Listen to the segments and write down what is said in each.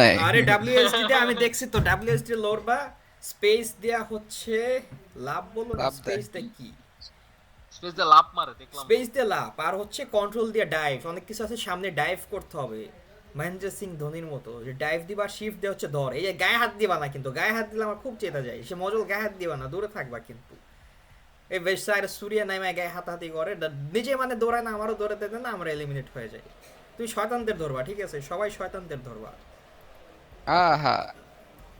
নাই। আরে ডাব্লিউএসডি তে আমি দেখছি তো, ডাব্লিউএসডি লড়বা স্পেস দেয়া হচ্ছে লাভ বলো না, লাভ দেয়। স্পেস দেয় কি, স্পেস দিয়ে লাফ মারে দেখলাম তো। স্পেস দিয়ে লাভ আর হচ্ছে কন্ট্রোল দিয়ে ডাইভ, অনেক কিছু আছে সামনে ডাইভ করতে হবে মহেন্দ্র সিং ধোনির মতো, যে ডাইভ দিবা শিফট দিয়ে হচ্ছে ধর, এই যে গায়ে হাত দিবা না, কিন্তু গায়ে হাত দিলে আমার খুব চেতা যায়, সে মজল গায়ে হাত দিবা না, দূরে থাকবা কিন্তু। এই ওয়েস্ট সাইড সুরিয়া নাইমা গায়ে হাতাহাতি করে, নিজে মানে দৌড়ায় না, আমারও দৌড়াতে দেয় না, আমরা এলিমিনেট হয়ে যাই। তুই শয়তানদের ধরবা, ঠিক আছে, সবাই শয়তানদের ধরবা, আহা।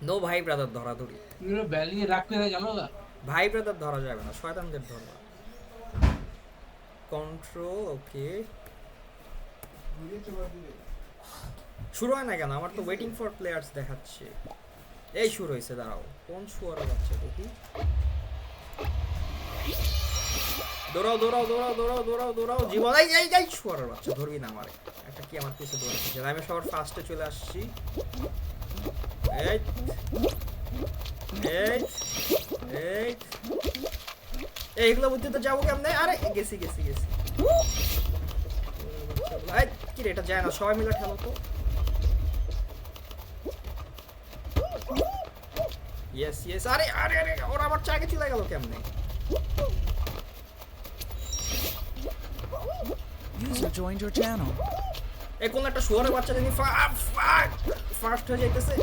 নো ভাই ব্রাদার ধরাধরি, এগুলো ব্যালিং এ রাখতে হয় জানো না? ভাই ব্রাদার ধরা যাবে না, শয়তানদের ধরবা। কন্ট্রোল ওকে, শুরু হয় না কেন, আমার তো ওয়েটিং ফর প্লেয়ার্স দেখাচ্ছে। এই শুরু হয়েছে, দাঁড়াও, কোন শুয়ারে যাচ্ছে দেখি। দৌড়াও দৌড়াও দৌড়াও দৌড়াও দৌড়াও দৌড়াও জীবন, এই এই এই শুয়ারের বাচ্চা ধরবি না আমারে, একটা কি আমার পিছে দৌড়াচ্ছে, আমি সবার ফার্স্টে চলে আসছি। এই এই এই এইগুলো বুঝতে তো যাবো কেমনে, আরে গেছি গেছি গেছি। এই কি রে, এটা যায় না, সবাই মিলে খেলো তো। ইয়েস ইয়েস, আরে আরে আরে ওরা আমার চাকে চলে গেল কেমনে। User joined your channel. এই কোন একটা শুয়ারের বাচ্চা জানি ফার্স্ট হয়ে যাইতেছে।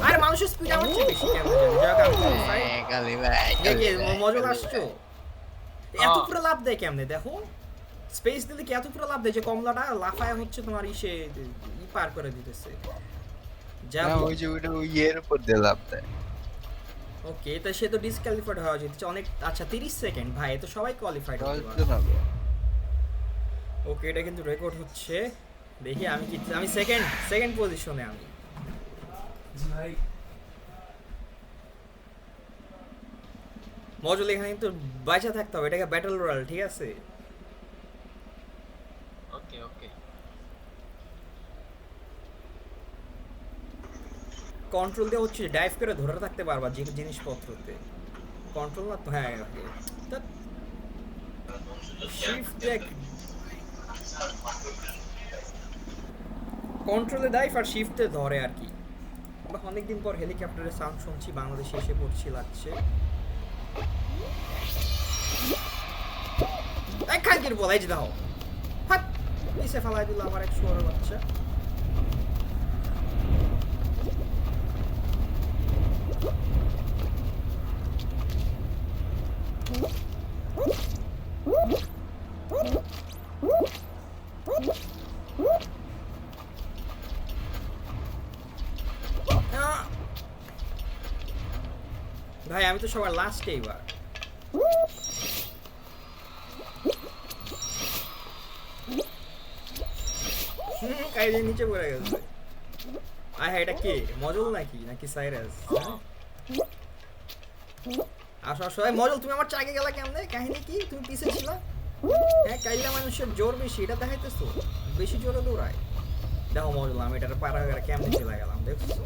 আরে মানুষের স্পিড আমার চেয়ে বেশি কেন জানি, যাক আমি qualified। কালি ভাই। দেখি মজা আসছো, এত পুরো লাভ দেয় কেমনে দেখো, স্পেস দিলে কি এত পুরো লাভ দেয় যে কমলাটা লাফায় হচ্ছে তোমার ইসে ই পার করে দিতেছে। যা না, ওই যে ওইটা ওই এর উপর দিয়ে লাভ দেয়। ওকে, তা সে তো ডিসক্যালিফাইড হওয়া উচিত অনেক। আচ্ছা 30 সেকেন্ড ভাই, তো সবাই কোয়ালিফাইড হতে পারে। 10 জন হবে। ওকে, এটা কিন্তু রেকর্ড হচ্ছে, দেখি আমি কি, আমি সেকেন্ড সেকেন্ড পজিশনে আমি। ভাই মজল এখানে কিন্তু বাইচা থাকতে হবে, এটাকে ব্যাটল রয়্যাল, ঠিক আছে। ওকে ওকে। কন্ট্রোল দিয়ে হচ্ছে ডাইভ করে ধরে থাকতে পারবা যে জিনিসপত্রতে, কন্ট্রোল না তো, হ্যাঁ ওকে, শিফট দেখ, কন্ট্রোলে ডাইভ আর শিফটে ধরে আর কি। অনেকদিন পর হেলিকপ্টারের সাউন্ড শুনছি, বাংলাদেশে এসে পড়ছি লাগছে। এক খানকির বলাই যে দাও, হাট নিচে ফেলাই দিল আমার এক শুয়ারের বাচ্চা। আহ! ভাই আমি তো সবার লাস্টে এবার। কাইজে নিচে পড়ে গেছে। আয় হ্যাঁ, এটা কে, মজল নাকি নাকি সাইরাস? আসো আসো, এই মজল তুমি আমার চাকে গেলা কেমনে, কাহিনী কি, তুমি পিছে ছিলা? হ্যাঁ, কাইলা মানুষের জোর বেশি, এটা দেখাইতেছো, বেশি জোরে দৌড়ায়। দেখো মজল, আমি এটার পাড়া করে কেমনে চলে গেলাম, দেখছো?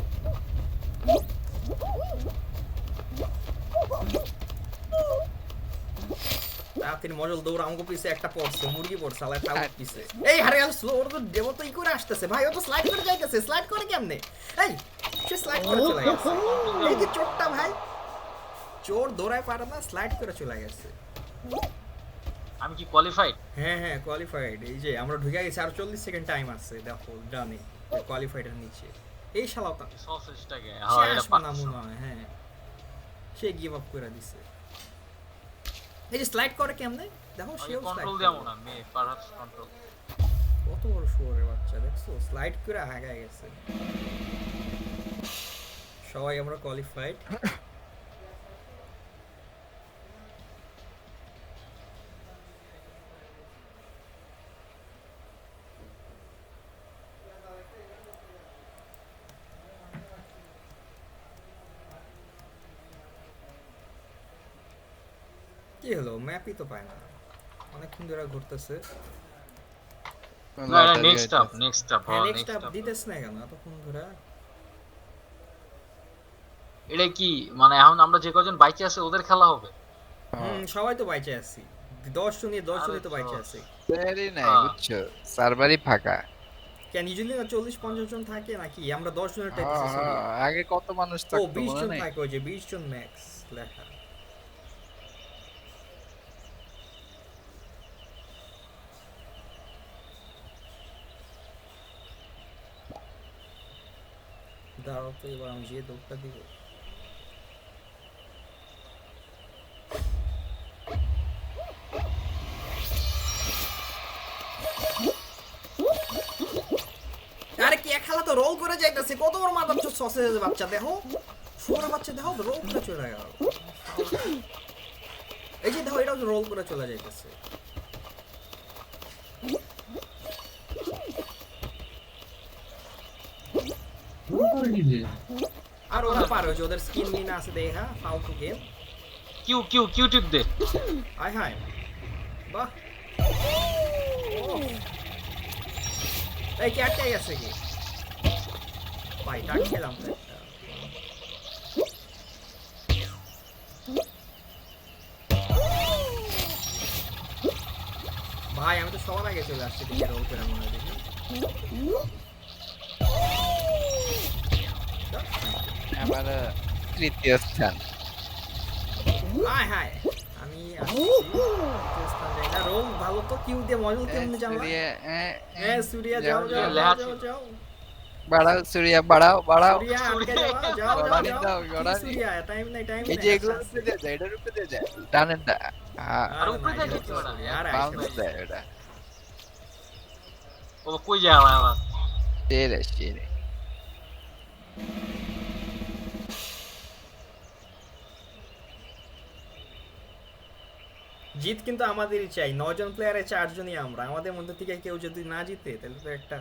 তাড়াতাড়ি মজল দৌড়, আমাকে পিছে একটা পড়ছে, মুরগি পড়ছে, আলাই তাও পিছে। এই হারে গেল স্লো, ওর তো দেব তো ই করে আসতেছে ভাই, ও তো স্লাইড করে যাইতেছে, স্লাইড করে কেমনে? এই সে স্লাইড করে চলে গেছে, এই যে চোরটা ভাই, চোর দৌড়ায় পারে না, স্লাইড করে চলে গেছে। আমি কি কোয়ালিফাইড? হ্যাঁ হ্যাঁ কোয়ালিফাইড, এই যে আমরা ঢুকে গেছি, আর 40 সেকেন্ড টাইম আছে, দেখো ডানে কোয়ালিফাইডের নিচে। এই শালাটা সসেজটাকে সে হ্যাঁ এটা আসবে না পাচ্ছি। মনে হয়, হ্যাঁ সে গিভ আপ করে দিছে। এই যে স্লাইড করে কেমনে দেখো, সেও কন্ট্রোল স্লাইড দেবো না মে পারহাপস কন্ট্রোল। কত বড় শুয়োরের বাচ্চা, দেখছো স্লাইড করে আগায় গেছে। সবাই আমরা কোয়ালিফাইড। কি হলো, ম্যাপই তো পায় না, অনেকক্ষণ ধরে ঘুরতেছে। না না নেক্সট আপ নেক্সট আপ হ্যাঁ হ্যাঁ নেক্সট নেক্সট আপ আপ। দিতেছ না কেন এতক্ষণ ধরে? এটা কি মানে এখন আমরা যে কজন বাইচে আছে ওদের খেলা হবে? সবাই তো বাইচে আছি, 10 জনই 10 জনই তো আরে বাইচে জোস। আছে। প্লেয়ারই নাই হ্যাঁ। বুঝছো, সার্ভারই ফাঁকা। কেন ইউজুয়ালি না 40-50 জন থাকে নাকি? আমরা 10 জনের টাইপের আগে কত মানুষ ও থাকতো 20 মনে জন নেই? থাকে, ওই যে 20 জন ম্যাক্স লেখা। দাঁড়াও তো, এবার আমি যে দৌড়টা দিব। আরে কি এক খেলা তো রোল করে যাইতেছে, কত বড় মাথা সসেজ বাচ্চা দেখো, শুয়োরের বাচ্চা দেখো রোল করে চলে গেল। এই যে দেখো এটাও রোল করে চলে যাইতেছে। পুরো করে কি যে আর ওরা পারে, ওই যে ওদের স্কিন মিন আছে দেখা, ফালতু গেম। কিউ কিউ কিউ টিপ দে। আয় হায়, বাহ। এই কি আটকে গেছে কি ভাই? টাক খেলাম তো একটা। ভাই আমি তো সবার আগে চলে আসছি দিকে রোল করে মনে হয় দেখি। আমার তৃতীয় স্থান। আয় হায়, আমি আসছি তৃতীয় স্থান যাই না। রোল ভালো তো, কিউ দিয়ে মজল কেমনে জানলা? হ্যাঁ সুরিয়া যাও যাও যাও যাও যাও। বাড়াও সুরিয়া, বাড়াও বাড়াও। সুরিয়া আটকে যাও, যাও যাও গড়ানি যাও। দাও, কি গড়ানি। সুরিয়া, টাইম নাই টাইম এই নাই। যে এগুলোর উপরে দিয়ে যায়, এটার উপরে দিয়ে যায়, ডানেরটা। আর উপরে যায় কি ওটা? আর বাউন্স দেয় ওটা। ও কই যায় আমার? সেরে সেরে। জিত কিন্তু আমাদেরই চাই, 9 জন প্লেয়ারে 4 জনই আমরা। আমাদের মধ্যে থেকে কেউ যদি না জিতে তাহলে তো একটা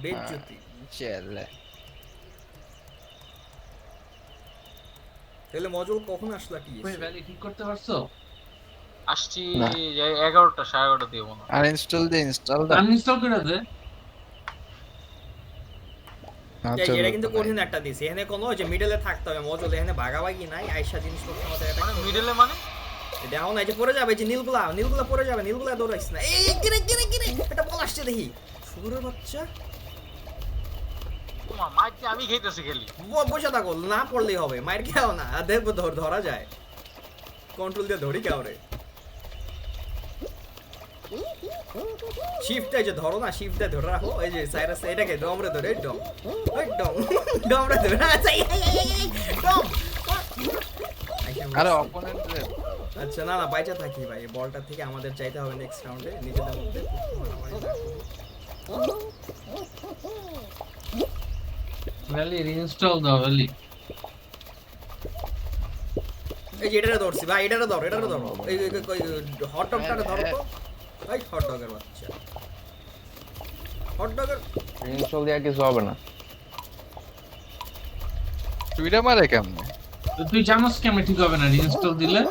বেজ্জতি। চলে। তাহলে মজল কখন আসলা কি? ওই ভ্যালি ঠিক করতে পারছো? আসছি 11টা 11:30 দিয়ে মনে হয়। আনইনস্টল দে, ইনস্টল দে। আনইনস্টল করে দে। এটা কিন্তু কঠিন একটা দিছে। এখানে কোনো ওই যে মিডলে থাকতে হবে মজল, এখানে ভাগাভাগি নাই। আয়শা জিনিসপত্র আমাদের এটা মানে মিডলে মানে দেখো না, এই যে পড়ে যাবে, এই যে নীলগুলা পড়ে যাবে, নীলগুলা দৌড়াইছ না। এই কিরে কিরে কিরে, এটা বল আসছে দেখি। শুয়োরের বাচ্চা, তোমার মাইকে আমি খেতেছি খেলি। বসে থাকো, না পড়লেই হবে। মায়ের খেয়াও না, আর দেখবো ধরা যায়। কন্ট্রোল দিয়ে ধরি কেউ রে। শিফটটা যে ধরো না, শিফটটা ধরে রাখো। এই যে সাইরাস এটাকে ডমরে ধরে, ডম ওই ডম ডমরে ধরে। আচ্ছা ডম। আরে অপোনেন্ট রে। আচ্ছা না না, বাইচা থাকি ভাই। এই বলটা থেকে আমাদের চাইতে হবে নেক্সট রাউন্ডে, নিজেদের মধ্যে মারামারি না করবো। ভ্যালি রিইনস্টল দাও ভ্যালি। এই যে এটারে ধরছি ভাই, এটারে ধরো, এটারে ধরো। এই হট ডগটারে ধরো তো। ভাই হট ডগের বাচ্চা, হট ডগের। ইনস্টল দেওয়া কিছু হবে না। তুইটা মারে কেমনে? তো তুই জানোস কেমন ঠিক হবে না রিইনস্টল দিলে?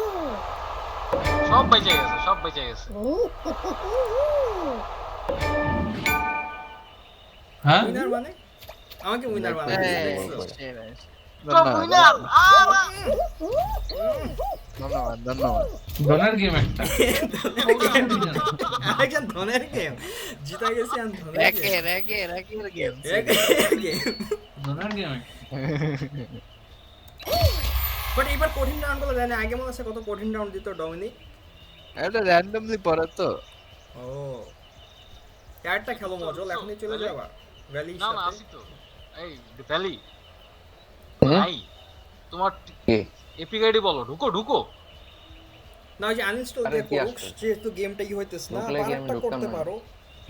সব বেঁচে গেছে, সব বেঁচে গেছে। হ্যাঁ উইনার মানে আমাকে উইনার বানাবে দেখছো? সব উইনার। ধন্যবাদ ধন্যবাদ। ডোনার গেম একটা। আরেকজন ধনের গেম জিতা গেছে, আমি ধনের রেকে রেকে রেকের গেম। গেম। ডোনার গেম একটা। বাট এবার কঠিন রাউন্ড গুলো জানি, আগে মনে আছে কত কঠিন রাউন্ড দিত ডমিনিক। এটা র্যান্ডমলি পড়ে তো। ও ক্যারেক্টার খেলো মজল, এখনই চলে যাবা ভ্যালি না না সাথে। আসি তো। এই ভ্যালি হুম? নাই তোমার কি? এপিক আইডি বলো, ঢুকো ঢুকো। না ওই যে আনইনস্টল আরে দিয়ে কি করুক, আসছে? যেহেতু গেমটা ই হইতেছ না, ঢুকলে কি আমি আরেকটা ঢুকতাম করতে না? পারো।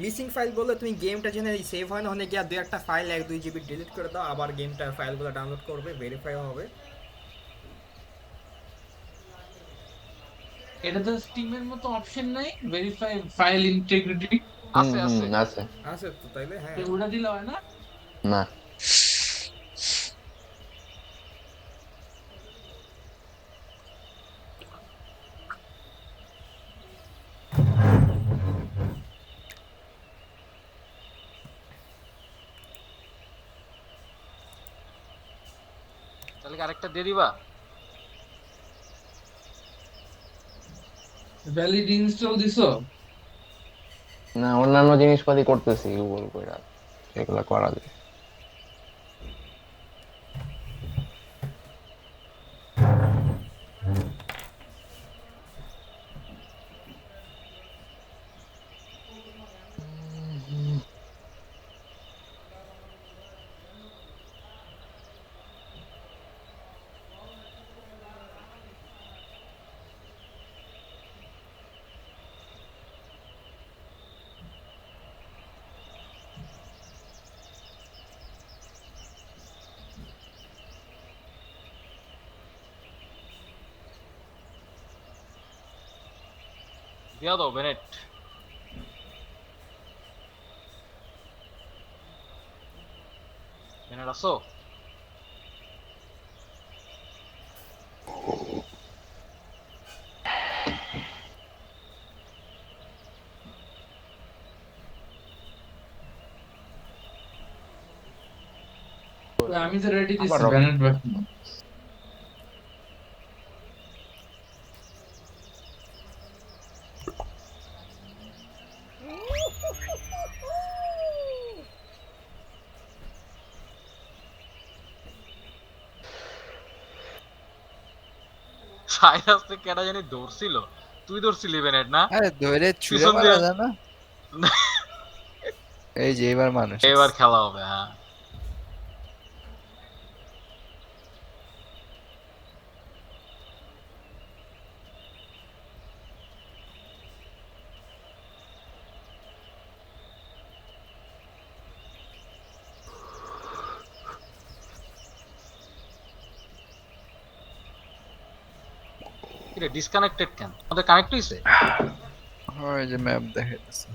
মিসিং ফাইল বলে তুমি গেমটা জেনে সেভ হয় না, ওখানে গিয়ে 2-1টা ফাইল 1-2 জিবি ডিলিট করে দাও, আবার গেমটার ফাইলগুলো ডাউনলোড করবে, ভেরিফাই হবে। এটা তো স্টিমের মতো অপশন নাই ভেরিফাই ফাইল ইন্টিগ্রিটি। আছে আছে। আছে। আছে তো তাইলে হ্যাঁ। ওটা দিলে হয় না? না। তাহলে কি আরেকটা দিয়ে দিবা? ভ্যালি রিইনস্টল দিছো? না অন্যান্য জিনিসপাতি করতেছি গুগল কইরা, সেগুলা করা যায়। দিয়া দাও বেনেট। বেনেট আসো? আমি তো রেডি দিছি, আবার ব্যানেট ব্যাক। সাইরাস থেকে কেডা জানি দৌড়ছিল, তুই দৌড়ছিলি বেনেট না? আরে ধরে ছুঁড়ে পিছন মারা দিয়ে- যায় না? এই যে এবার মানুষ এবার খেলা হবে, হ্যাঁ। কিরে ডিসকানেক্টেড কেন? আমাদের কানেক্ট হইছে? হয় যে ম্যাপ দেখাইতেছে।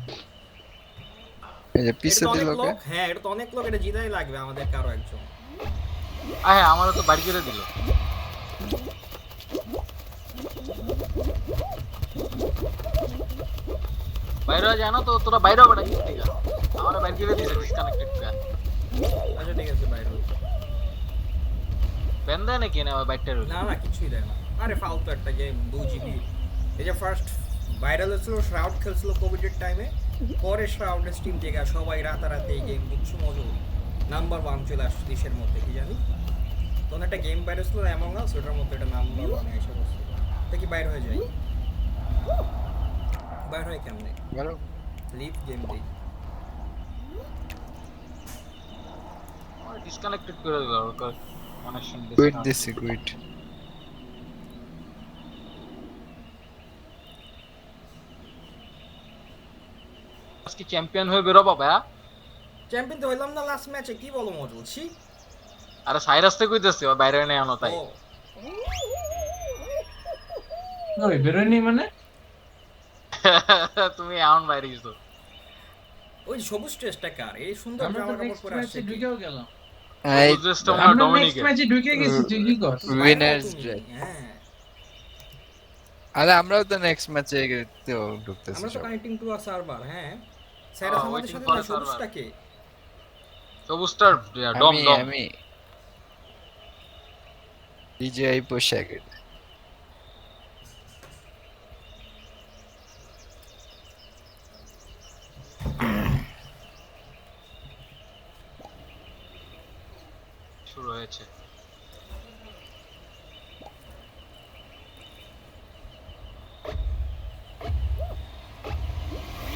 এই যে এটা পিছে তো অনেক দিল কে? লোক, হ্যাঁ এটা তো অনেক লোক, এটা জিতাই লাগবে আমাদের কারো একজন। হ্যাঁ আমারও তো বাড়ি করে দিল। বাইরে হয়ে যায় না তো, তোরা বাইরে হবে নাকি? ঠিক আছে, আমার বাইরে করে দিয়েছে ডিসকানেক্টেড প্যান। আচ্ছা ঠিক আছে বাইরে হই। প্যান দেয় নাকি না বাইকটার? না না কিছুই দেয় না, আরে ফালতু একটা গেম 2 জিবি। এই যে ফার্স্ট ভাইরাল হয়েছিল শ্রাউড খেলছিল কোভিডের টাইমে, পরে শ্রাউডের স্টিম থেকে সবাই রাতারাতি এই গেম বুঝছো মজা নাম্বার 1 চলে আসছে দেশের মধ্যে, কি জানি তখন একটা গেম বাইরে ছিল অ্যামং আস, ওটার মধ্যে এটা নাম্বার 1 এসে বসছে। এটা কি বাইরে হয়ে যায়? বাইরে হয় কেমনে? বলো। লিভ গেম দিই। ডিসকানেক্টেড করে দিল কানেকশন। কুইট দিছি কুইট। আজকে চ্যাম্পিয়ন হয়ে বেরোবো ভাইয়া? চ্যাম্পিয়ন তো হইলাম না লাস্ট ম্যাচে, কি বলো মজুল ছি। আরে সাইরাস থেকে কইতেছি ও বাইরে নেই আনো তাই। ও, ওই বেরোয়নি মানে? তুমি এমন বাইরে গেছো। ওই সবুজ টেস্টটা কার? এই সুন্দর আমরা তো জামা কাপড় নেক্সট পরে ম্যাচে আসছে কি? ঢুকেও গেলাম। এই বুঝেছো না আমরা নেক্সট ডমিনিকে? ম্যাচে ঢুকে গেছি, তুই কি কর? উইনার্স তুমি, ড্রেস। হ্যাঁ আরে আমরাও তো নেক্সট ম্যাচে তো ঢুকতেছি আমরা তো সব। Connecting to a server. হ্যাঁ সাইরাস আমাদের waiting সাথে for না, a server. সবুজটাকে সবুজটার ডম আমি ডম। আমি ডিজিআই পোশাক। শুরু হয়েছে।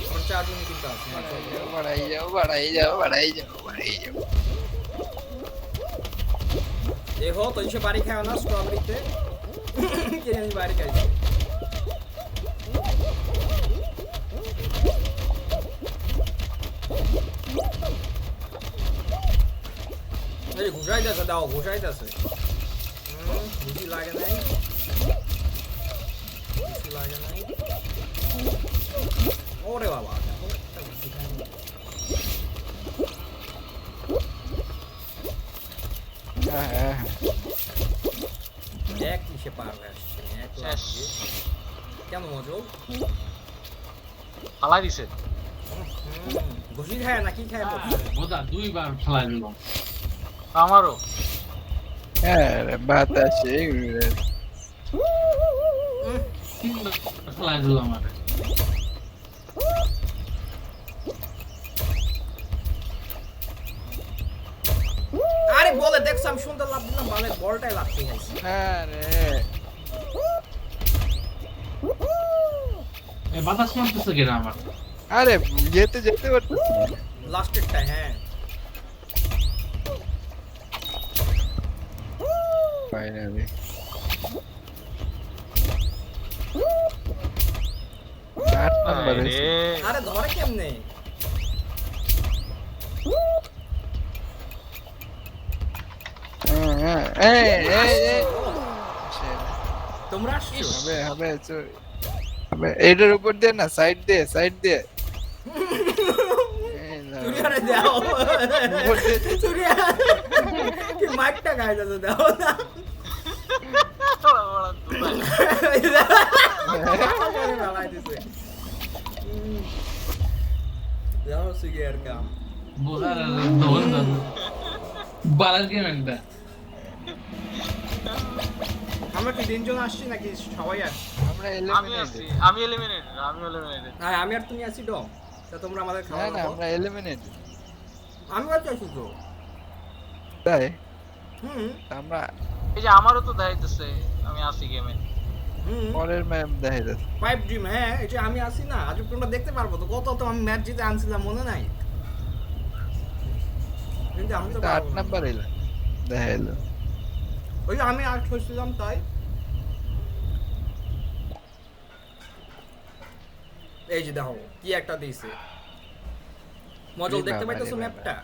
আমার চারজনই কিন্তু আছে। হ্যাঁ, চলো। বাড়াই যাও বাড়াই যাও বাড়াই যাও বাড়াই যাও। দেখো তো সে বাড়ি খায় না স্ট্রবেরিতে, কে জানি বাড়ি খাইছে। এই ঘুষাইতেছে, দাও ঘুষাইতেছে। বুঝি লাগে নাই, বুঝি লাগে নাই। ওরে বাবা দেখো, একটা ঘুষি খায়। হ্যাঁ, হ্যাঁ, এক কিসে পার হয়ে আসছে, এক শেষ। লাগিয়ে। কেন মজল? ফালাই দিছে। ঘুষি খায় না কি খায়? বোধা 2 বার ফেলাই দিল। আমারও হ্যাঁ রে, বাতাসে উড়ে। 3 বার ফেলাই দিল আমারে। দেখছো আমি সুন্দর লাভ দিলাম, বালের বলটাই লাভ খাইছি। আরে বাতাস মারতেছে কেনা আমার। আরে যেতে যেতে পারতেছি না। লাস্টেরটা হ্যাঁ ফাইনালি 8 নাম্বার আরে আরে ধরে কেমনে? তোমরা আসছো? হবে হবে হবে এটার উপর দিয়ে না, সাইড দিয়ে এই না, তুরিয়ারে দাও উপর দিয়ে তুরিয়া কি মাইকটা গায় দাও দাও না বাবাই দিছে দাও সিগার কাম বোঝার দোল না বালার গেম একটা। আমরা কি তিনজন আসছি নাকি সবাই আসছি? আমরা আমি আছি, এলিমিনেটেড। আমি এলিমিনেটেড। হ্যাঁ আমি আর তুমি আছি ডম, তা তোমরা আমাদের না খাওয়া না আমরা এলিমিনেটেড। আমি আর চাইছি তো তাই হুম আমরা এই যে আমারও তো দেখাইতেছে আমি আছি গেমে। হুম পরের ম্যাম দেখাই যাচ্ছে। পাইপ ড্রিম হ্যাঁ এই যে আমি আসি না, আজ তোমরা দেখতে পারবো তো কত তো আমি ম্যাচ জিতে আনছিলাম মনে নাই, কিন্তু আমি তো 8 পারবো না। নাম্বার এলো দেখাইলো। ওই যে আমি আর হয়েছিলাম তাই। এই যে দেখো কি একটা দিয়েছে মজল, এই দেখতে বাবা, পাইতেছো এই বাবা। ম্যাপটা?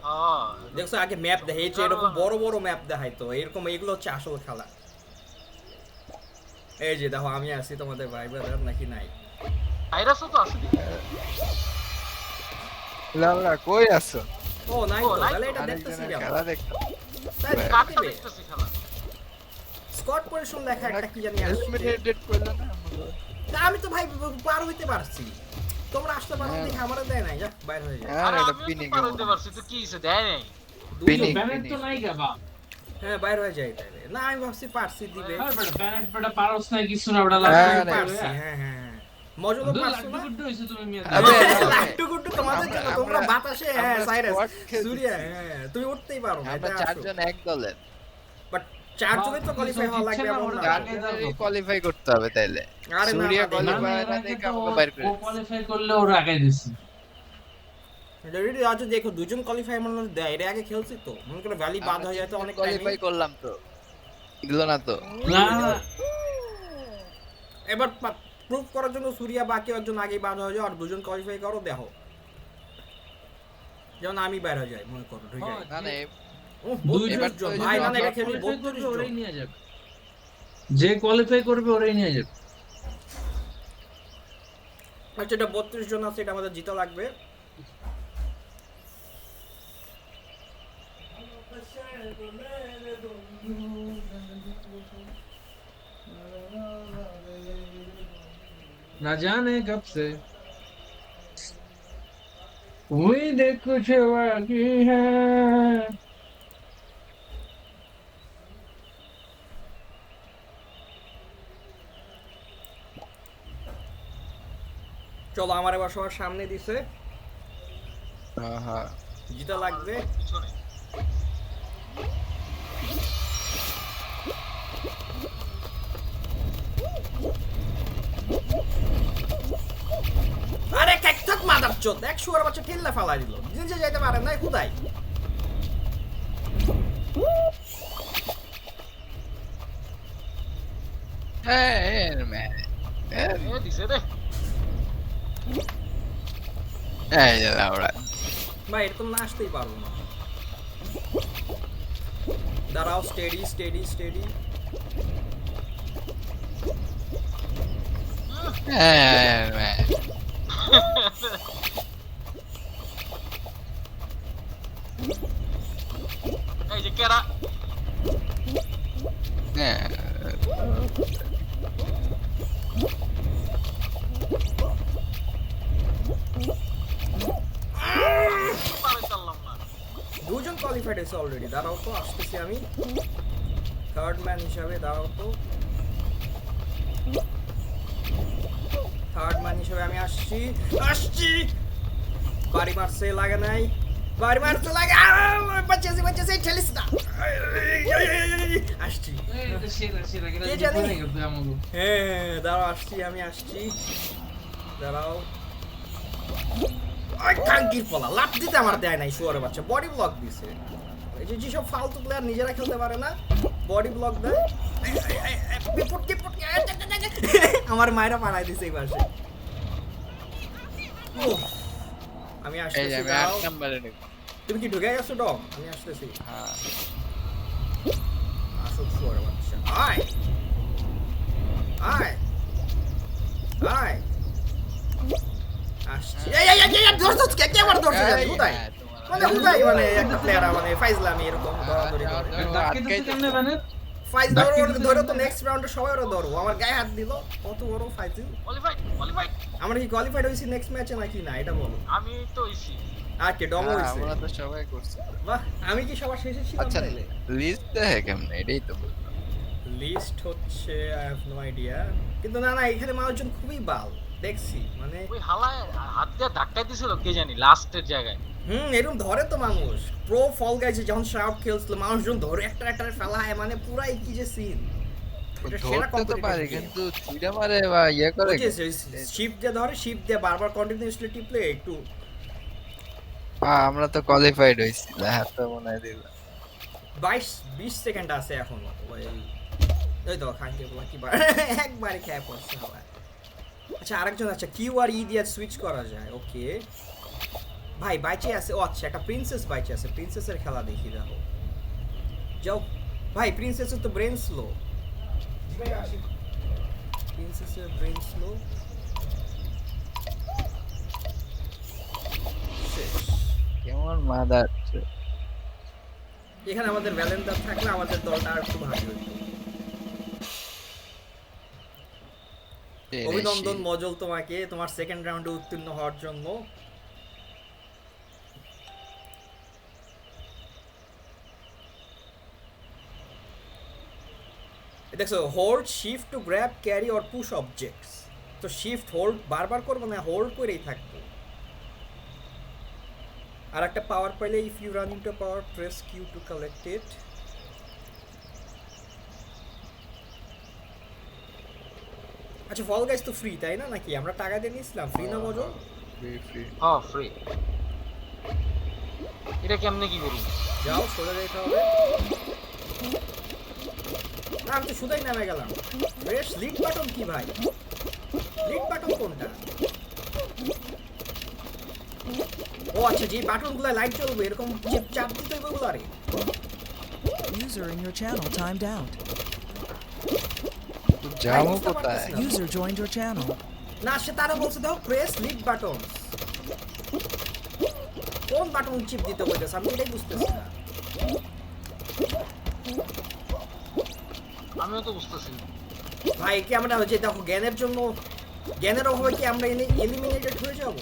হ্যাঁ দেখছো আগে ম্যাপ দেখাইছে এরকম বড় বড় ম্যাপ দেখাইতো, এরকম এগুলো হচ্ছে আসল খেলা। এই যে দেখো আমি আছি তোমাদের ভাই ব্রাদার নাকি নাই? ভাইরাসও তো আছে। লাউরা কই আছো? ও নাই ও, তো, নাই তাহলে তো। এটা দেখতেছি আরেকজনের কেন? খেলা দেখতে। তাই কাটটা কাটবে দেখতেছি খেলা। স্কট পজিশন লেখা একটা কি জানি আসছে। এলিমিনেটেড করলো না আমাকে। তা আমি তো ভাই পার হইতে পারছি, তোমরা আসতে পারো হ্যাঁ। দেখে আমারও দেয় নাই, যা বাইরে হয়ে যায়। আর আরে এটা আমিও তো পিনিং পার হইতে পারছি, তো কি হইছে দেয় নাই। পিনিং ব্যানেট তো নাই গাবা। হ্যাঁ বাইরে হয়ে যায় তাইলে। না আমি ভাবছি পারছি দিবে। আর বেটা ব্যানেট বেটা পারস নাই কিছু না বেটা হ্যাঁ, লাগবে। পারছি হ্যাঁ হ্যাঁ হ্যাঁ মজুদও পারছো না? লাড্ডু হইছে তুমি মিয়া। আবে, লাট্টু গুট্টু তোমাদের জন্য, তোমরা আমরা- বাতাসে হ্যাঁ আমরা সাইরাস squad খেলতেছি। সুরিয়া হ্যাঁ তুমি উঠতেই পারো না, আমরা এটা চারজন এক দলের। বাট চারজনের তো কোয়ালিফাই হওয়া লাগবে এমন না। চারজনেরই কোয়ালিফাই করতে হবে তাইলে। আরে না, সুরিয়া না, কোয়ালিফাই না, না এর আগে দেখে তো আমাকে বাইর করে ও কোয়ালিফাই করলে ওর আগে দিছি। রেডি আজ দেখো দুজন কোয়ালিফাই মনে হয় দেয়, এর আগে খেলছি তো মনে করে ভ্যালি বাদ হয়ে যায় তো অনেক কোয়ালিফাই করলাম তো। এগুলো না তো। না না এবার প্রুফ করার জন্য সুরিয়া বাকি একজন আগেই বাদ হয়ে যায় আর দুজন কোয়ালিফাই করো দেখো, যেমন আমি বাইরে হয়ে যাই মনে করো ঠিক আছে। না না ও এবার 32 তো জন এই যে ভাই না আমরা এটা খেলি qualify করবে, 32 ওরাই জন। নিয়ে যাবে। যে কোয়ালিফাই করবে ওরাই নিয়ে যাবে। আচ্ছা এটা 32 জন আছে, এটা আমাদের জিতা লাগবে। ना जाने कब से उम्मीद कुछ बाकी है। চলো আমার এবার সবার সামনে দিছে, হ্যাঁ হ্যাঁ জিতা লাগবে। পিছনে আরে ক্যাকটাস মাদারচোদ, এক শুয়ার বাচ্চা ঠেললা ফালাই দিল, নিজে যাইতে পারে না খুদাই। ম্যান এ দিছে রে। এই যে লাউরা ভাই এরকম না আসতেই পারবো না। দাঁড়াও, স্টেডি স্টেডি স্টেডি। ম্যান এই যে কেরা পারে চাললাম না। দুজন কোয়ালিফাইড হয়েছে অলরেডি, দাঁড়াও তো আসতেছি আমি থার্ড ম্যান হিসাবে। দাঁড়াও তো, থার্ড ম্যান হিসাবে আমি আসছি আসছি। বাড়ি মারছে লাগে নাই, বাড়ি মারতে লাগে বাচ্চা ঠেলিস না আসছি এটা সেরা সেরা কে এটা জানে? জিতে গেছে আমাগো হ্যাঁ দাঁড়াও আসছি আমি আসছি দাঁড়াও ওই টাঙ্কির পোলা লাফ দিতে আমার দেয় নাই শুয়ারের বাচ্চা বডি ব্লক দিছে এই যে যেসব ফালতু প্লেয়ার নিজেরা খেলতে পারে না বডি ব্লক দেয় আমার মায়েরা পাড়ায় দিছে এই পাশে উফ, আমি এই আসতেছি যে আমি দাঁড়াও। 8 নম্বরে ঢুকবো। তুমি কি ঢুকে গেছো ডগ আমি আসতেছি হ্যাঁ আসুক শুয়ারের বাচ্চা আয় আয় আয় আসছি এই ধরছ কে আমার ধরছ হুদাই হ্যাঁ, তোমার- মানে হুদাই মানে একটা প্লেয়ার মানে ফাইজলামি এরকম দৌড়াদৌড়ি করে ডাকে তো আটকাইতে- কেমনে বানে ফাইজ ধরো তো নেক্সট রাউন্ডে সবাই ওরা ধরবো আমার গায়ে হাত দিল কত বড় ফাইজিল কোয়ালিফাইড আমরা কি কোয়ালিফাইড হইছি নেক্সট ম্যাচে নাকি না এটা বলো আমি তো হইছি আর কে ডম হ্যাঁ, হইছে আমরা তো সবাই করছি। বাহ আমি কি সবার শেষে ছিলাম আচ্ছা তাইলে লিস্ট দেখে কেমনে এটাই তো বলবো। লিস্ট হচ্ছে আই হ্যাভ নো আইডিয়া কিন্তু না এখানে মানুষজন খুবই বাল দেখছি মানে ওই হালায় হাত দিয়ে ধাক্কা দিছিল কে জানি লাস্টের জায়গায় এরকম ধরে তো মানুষ প্রো ফল গাইছে যখন শাউট খেলছিল মানুষজন ধরে একটা ফেলায় মানে পুরাই কি যে সিন ধরতে তো পারি কিন্তু ছুঁড়ে মারে বা ইয়ে করে শিপ দিয়ে ধরে শিপ দিয়ে বারবার কন্টিনিউয়াসলি টিপলে একটু আমরা তো কোয়ালিফাইড হইছি দেখা তো মনে হয় দিল 20 সেকেন্ড আছে এখন ওই তো খাঙ্কে বলা কি একবারে খেয়ে পড়ছে আবার আচ্ছা আরেকজন আচ্ছা কিউ আর ই দিয়ে সুইচ করা যায় ওকে ভাই বাইচে আছে ও আচ্ছা একটা প্রিন্সেস বাইচে আছে প্রিন্সেসের খেলা দেখি দেখো যাও ভাই প্রিন্সেসের তো ব্রেন স্লো প্রিন্সেসের ব্রেন স্লো কেমন মাদার এখানে আমাদের ভ্যালেন্টার থাকলে আমাদের দলটা আর একটু ভালো হতো অভিনন্দন মজল তোমাকে তোমার সেকেন্ড রাউন্ডে উত্তীর্ণ হওয়ার জন্য দেখো hold shift to grab carry or push objects তো শিফট হোল্ড বারবার করবো না হোল্ড করেই থাকবো আর একটা পাওয়ার পাইলে if you run into power press Q to collect it আচ্ছা ফল গাইস তো ফ্রি তাই না নাকি আমরা টাকা দিয়ে নিয়েছিলাম ফ্রি না মজো হ্যাঁ ফ্রি এটা কেমনে কি করি যাও সোজা যেতে হবে না আমি তো শুধুই নামে গেলাম প্রেস লিড বাটন কি ভাই লিড বাটন কোনটা ও আচ্ছা যে বাটনগুলো লাইট জ্বলবে এরকম চাপ দিতে হবে ওগুলো আরে User in your channel timed out. যাবো কোথায় User joined your channel. না সে তারা বলছে দাও প্রেস লিড বাটন কোন বাটন চিপ দিতে বলতেছে আমি এটাই বুঝতেছি না আমিও তো বুঝতেছি না। ভাই কি আমরা হচ্ছে দেখো জ্ঞানের জন্য জ্ঞানের অভাবে কি আমরা এলিমিনেটেড হয়ে যাব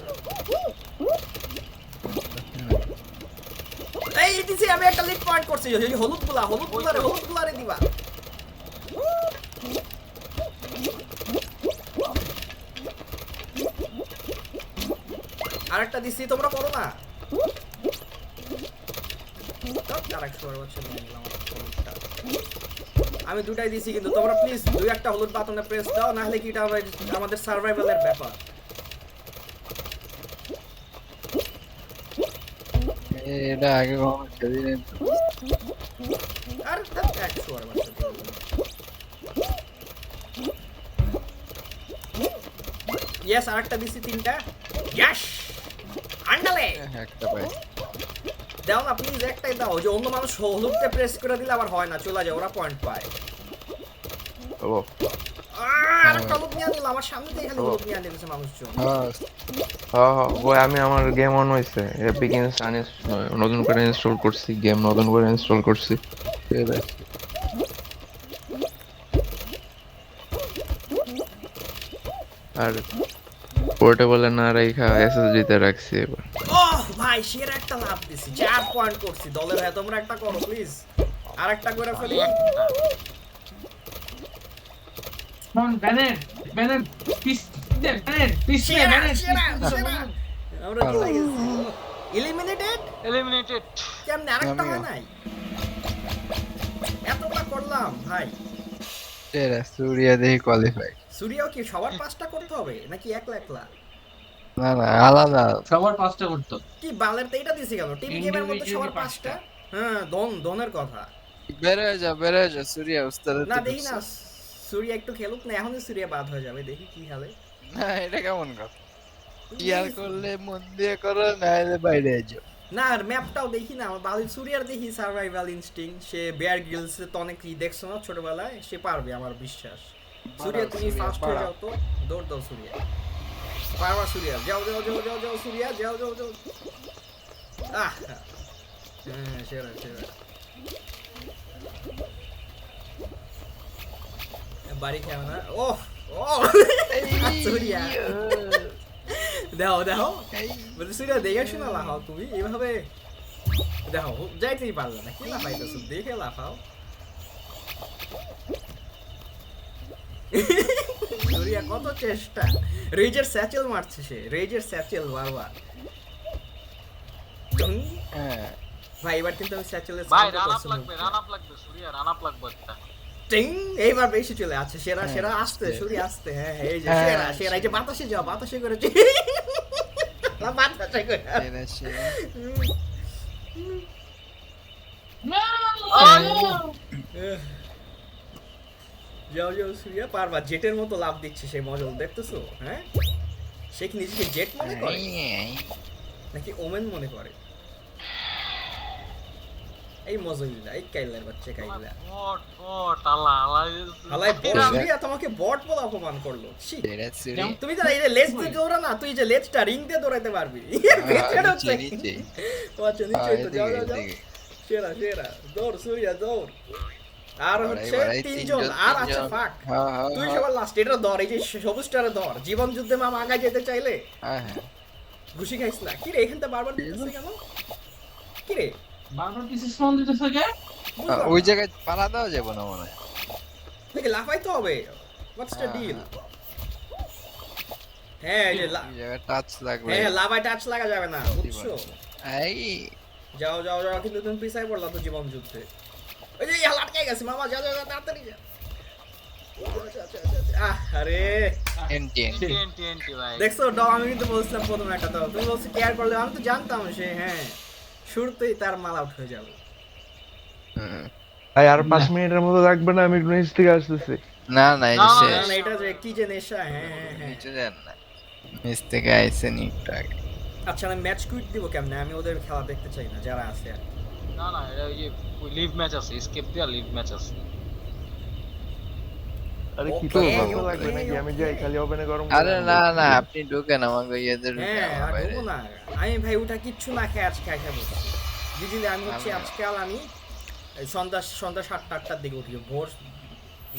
এই দিছি আমি একটা লিড পয়েন্ট করছি এই হলুদ গুলারে দিবা আরেকটা দিছি তোমরা করো না আমি দুটাই দিছি কিন্তু তোমরা প্লিজ দুই একটা হলুদ বাটনে প্রেস দাও না হলে কি এটা আমাদের সার্ভাইভালের ব্যাপার এটা আগে কখনো খেলি নাই তো। আর এক শোয়ার বাচ্চা ইয়েস আরেকটা দিছি তিনটা ইয়েস আন্ডালে একটা পাই দাও না প্লিজ একটাই দাও যে অন্য মানুষ হলুদতে প্রেস করে দিলে আবার হয় না চলে যায় ওরা পয়েন্ট পায় ও আরেকটা হলুদ নিয়ে নিলাম আমার সামনে থেকে খালি হলুদ নিয়ে নিয়েছে মানুষজন ওই আমি আমার গেম অন হইছে এপিক নতুন করে ইনস্টল করছি গেম নতুন করে ইনস্টল করছি ঠিক আছে আর পোর্টেবলে না রাখা এসএসডি তে রাখছি এবার ওহ ভাই সেরা একটা লাভ দিছি 4 পয়েন্ট করছি দলের ভাই তোমরা একটা করো প্লিজ আরেকটা করে ফেলি কোন ব্যানার পিস দে ব্যানার পিস দে সেরা ব্যানার সেরা সেরা আমরা জিতে গেছি এলিমিনেটেড এলিমিনেটেড। কেমনে আরেকটা হয় আমিও। নাই? এতটা করলাম ভাই। সেরা সুরিয়া দেখি কোয়ালিফাই। সূর্যাও কি সবার 5টা করতে হবে নাকি একলা একলা? না না আলাদা। সবার 5টা করতো। কি বালের তো এটা দিছি কেন? টিম গেমের মধ্যে সবার Individually 5টা? হ্যাঁ, দনের কথা। বের হয়ে যা সুরিয়া উস্তাদ। না দেখি না, সূর্য একটু খেলুক না, এখনই সূর্য বাদ হয়ে যাবে, দেখি কি খেলে। না এটা কেমন কথা? ইয়ার করলে মন দিয়ে করো না হলে বাইরে যাও। না আর ম্যাপটাও দেখি না, আমার বালি সূর্যার দেখি সার্ভাইভাল ইনস্টিং, সে বেয়ার গ্রিলস তো অনেক কি দেখছো না ছোটবেলায়, সে পারবে আমার বিশ্বাস। সূর্য তুমি সূর্যা, ফার্স্ট হয়ে বাড়াও। যাও তো, দৌড় দাও সূর্য। পারবা সূর্য, যাও যাও যাও যাও যাও সূর্য, যাও যাও যাও। আহ হ্যাঁ সেরা সেরা। বাড়ি খেও না। ওহ ও সূর্য, দেখো দেখো বলতে সূর্য দেখে শোনা লাফাও তুমি এইভাবে, দেখো যাইতেই পারলো না, কি লাফাইতেছো দেখে লাফাও। সূর্য কত চেষ্টা, রেজের স্যাচেল মারছে সে, রেজের স্যাচেল বারবার। হ্যাঁ ভাই এবার কিন্তু আমি স্যাচেলের ভাই সাউন্ড রান আপ করছি লাগবে, রান আপ লাগবে, সূর্য রান আপ লাগবে একটা। টিং, এইবার বেশি চলে আছে, সেরা হ্যাঁ, সেরা আসতে সূর্য আসতে, হ্যাঁ হ্যাঁ, এই যে হ্যাঁ, সেরা সেরা, এই যে বাতাসে যাও, বাতাসে করেছে বাতাসে করে। সেরা সেরা। যাও যাও সূর্য, পারবা, জেটের মতো লাভ দিচ্ছে সেই মজল, দেখতেছো? হ্যাঁ, সে কি নিজেকে জেট মনে করে নাকি ওমেন মনে করে? এই মজলিলা, এই কাইলার বাচ্চা কাইলা। বট বট আল্লাহ আল্লাহ। হালাই বট, সূর্য তোমাকে বট বলে অপমান করলো, ছি। সেরা সুরিয়া। তুমি তো এই যে লেজ দিয়ে দৌড়া না, তুই যে লেজটা রিং দিয়ে দৌড়াতে পারবি। পেছনে হচ্ছে। নিচে। ও আচ্ছা নিচেই তো, যাও যাও যাও। সেরা সেরা, দৌড় সূর্য দৌড়। আর হচ্ছে বাড়াই, তিনজন, তিনজন, আর আছে তিনজন। ফাক। হ্যাঁ, হ্যাঁ, তুই হ্যাঁ। সবার লাস্ট, এটা ধর, এই যে সবুজটারে ধর। জীবন যুদ্ধে মামা আগায় যেতে চাইলে হ্যাঁ হ্যাঁ। ঘুষি খাইস না। কি রে এখানটা বারবার দিতেছে কেন? কি রে বারবার কিছু ফোন দিতেছে কে? বুঝলাম ওই না। জায়গায় পাড়া দেওয়া যাবে না মনে হয়। নাকি লাফাইতে হবে? What's the deal? হ্যাঁ এই যে ওই জায়গায় টাচ লাগবে। হ্যাঁ লাভায় টাচ লাগা যাবে না, বুঝছো? এই যাও যাও যাও, কিন্তু তুমি পিছাই পড়লা তো জীবন যুদ্ধে। ওই যে ইয়া আটকে গেছে মামা, যাও যাও যাও, তাড়াতাড়ি যা। আরে এনটি এনটি। টিএনটি টিএনটি ভাই। দেখছো ডগ, আমি কিন্তু বলছিলাম প্রথমে একটা তো, তুমি বলছো কেয়ার করলে, আমি তো জানতাম সে, হ্যাঁ শুরুতেই তার মাল আউট হয়ে যাবে। ভাই আর 5 মিনিটের মতো লাগবে না, আমি নিচ থেকে আসতেছি। না না এই যে না, শেষ। না না, এটা যে কি যে নেশা, হ্যাঁ হ্যাঁ হ্যাঁ। নিচে যান না। নিচ থেকে আইসেন একটু আগে। আচ্ছা আমি ম্যাচ কুইট দিব কেমনে? আমি ওদের খেলা দেখতে চাই না যারা আছে আর কি। না না, এটা ওই যে লিভ ম্যাচ আছে, স্কেপ দিয়া লিভ ম্যাচ আছে। আরে কি Okay, তো ভালো okay, লাগবে নাকি আমি যাই okay. খালি ওপেনে গরম আরে করে না আনবো। না আপনি ঢুকেন আমাকে ইয়েদের হ্যাঁ আর বাইরে। ঢুকবো না আমি ভাই, ওটা কিচ্ছু না খেয়ে আজকে আসা বলছি। বুঝলি আমি হচ্ছে আজকাল আমি এই সন্ধ্যা 7টা-8টার দিকে উঠি, ভোর